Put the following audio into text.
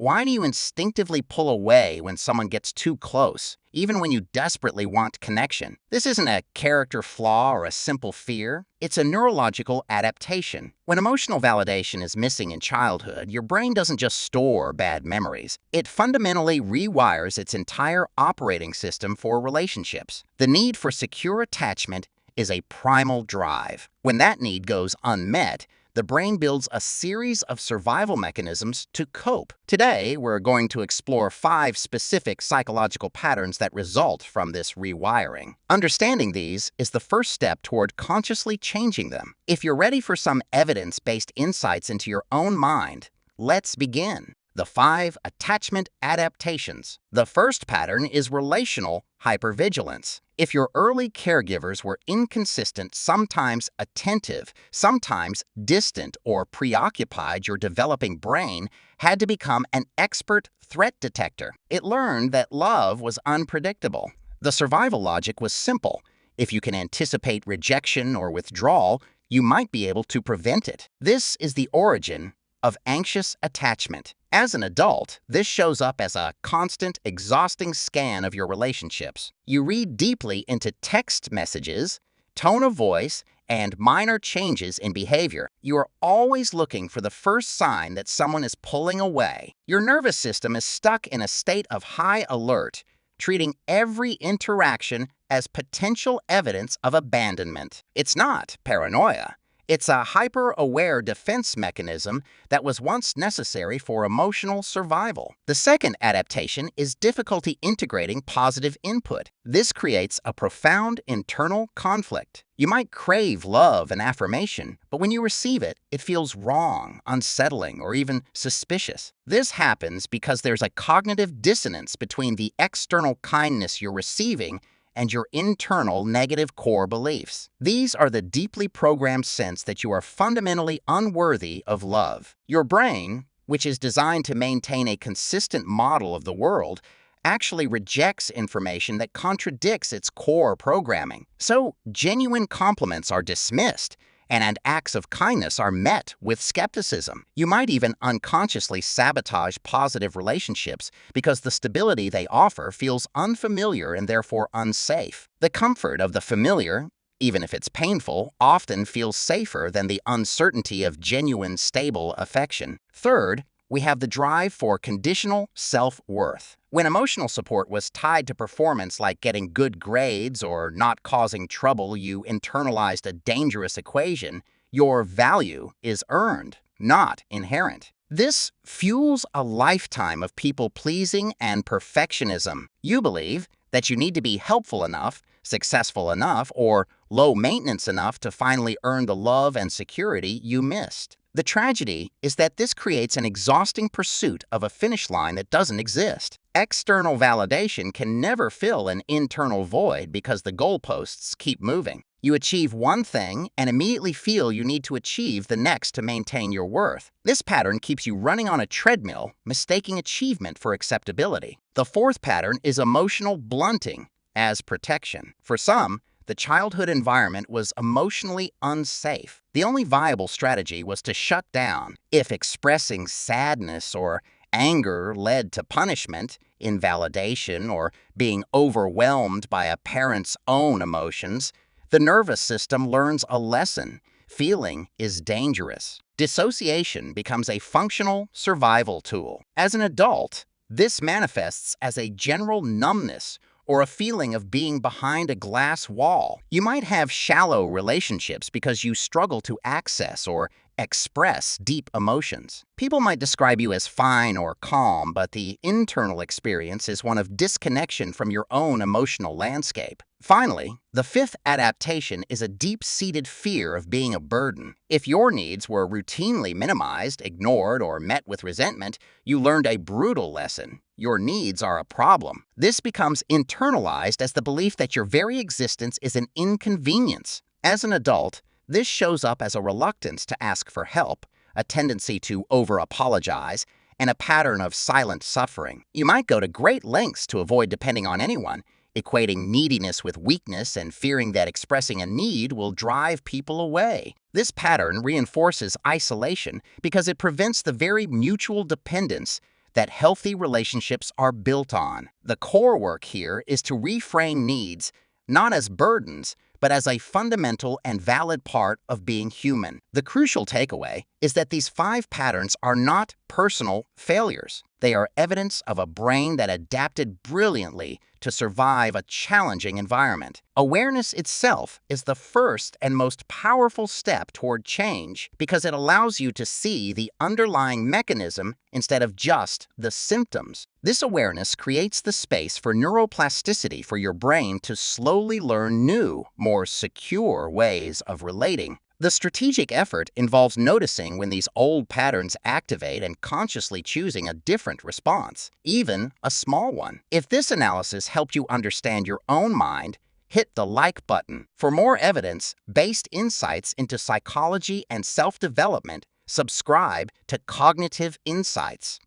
Why do you instinctively pull away when someone gets too close, even when you desperately want connection? This isn't a character flaw or a simple fear. It's a neurological adaptation. When emotional validation is missing in childhood, your brain doesn't just store bad memories. It fundamentally rewires its entire operating system for relationships. The need for secure attachment is a primal drive. When that need goes unmet, the brain builds a series of survival mechanisms to cope. Today, we're going to explore 5 specific psychological patterns that result from this rewiring. Understanding these is the first step toward consciously changing them. If you're ready for some evidence-based insights into your own mind, let's begin. The 5 attachment adaptations. The first pattern is relational hypervigilance. If your early caregivers were inconsistent, sometimes attentive, sometimes distant or preoccupied, your developing brain had to become an expert threat detector. It learned that love was unpredictable. The survival logic was simple. If you can anticipate rejection or withdrawal, you might be able to prevent it. This is the origin of anxious attachment. As an adult, this shows up as a constant, exhausting scan of your relationships. You read deeply into text messages, tone of voice, and minor changes in behavior. You are always looking for the first sign that someone is pulling away. Your nervous system is stuck in a state of high alert, treating every interaction as potential evidence of abandonment. It's not paranoia. It's a hyper-aware defense mechanism that was once necessary for emotional survival. The second adaptation is difficulty integrating positive input. This creates a profound internal conflict. You might crave love and affirmation, but when you receive it, it feels wrong, unsettling, or even suspicious. This happens because there's a cognitive dissonance between the external kindness you're receiving and your internal negative core beliefs. These are the deeply programmed sense that you are fundamentally unworthy of love. Your brain, which is designed to maintain a consistent model of the world, actually rejects information that contradicts its core programming. So, genuine compliments are dismissed, and acts of kindness are met with skepticism. You might even unconsciously sabotage positive relationships because the stability they offer feels unfamiliar and therefore unsafe. The comfort of the familiar, even if it's painful, often feels safer than the uncertainty of genuine, stable affection. Third, we have the drive for conditional self-worth. When emotional support was tied to performance like getting good grades or not causing trouble, you internalized a dangerous equation. Your value is earned, not inherent. This fuels a lifetime of people-pleasing and perfectionism. You believe that you need to be helpful enough, successful enough, or low-maintenance enough to finally earn the love and security you missed. The tragedy is that this creates an exhausting pursuit of a finish line that doesn't exist. External validation can never fill an internal void because the goalposts keep moving. You achieve one thing and immediately feel you need to achieve the next to maintain your worth. This pattern keeps you running on a treadmill, mistaking achievement for acceptability. The fourth pattern is emotional blunting as protection. For some, the childhood environment was emotionally unsafe. The only viable strategy was to shut down. If expressing sadness or anger led to punishment, invalidation, or being overwhelmed by a parent's own emotions, the nervous system learns a lesson. Feeling is dangerous. Dissociation becomes a functional survival tool. As an adult, this manifests as a general numbness or a feeling of being behind a glass wall. You might have shallow relationships because you struggle to access or express deep emotions. People might describe you as fine or calm, but the internal experience is one of disconnection from your own emotional landscape. Finally, the fifth adaptation is a deep-seated fear of being a burden. If your needs were routinely minimized, ignored, or met with resentment, you learned a brutal lesson. Your needs are a problem. This becomes internalized as the belief that your very existence is an inconvenience. As an adult, this shows up as a reluctance to ask for help, a tendency to over-apologize, and a pattern of silent suffering. You might go to great lengths to avoid depending on anyone, equating neediness with weakness and fearing that expressing a need will drive people away. This pattern reinforces isolation because it prevents the very mutual dependence that healthy relationships are built on. The core work here is to reframe needs not as burdens, but as a fundamental and valid part of being human. The crucial takeaway is that these 5 patterns are not personal failures. They are evidence of a brain that adapted brilliantly to survive a challenging environment. Awareness itself is the first and most powerful step toward change because it allows you to see the underlying mechanism instead of just the symptoms. This awareness creates the space for neuroplasticity for your brain to slowly learn new, more secure ways of relating. The strategic effort involves noticing when these old patterns activate and consciously choosing a different response, even a small one. If this analysis helped you understand your own mind, hit the like button. For more evidence-based insights into psychology and self-development, subscribe to Cognitive Insights.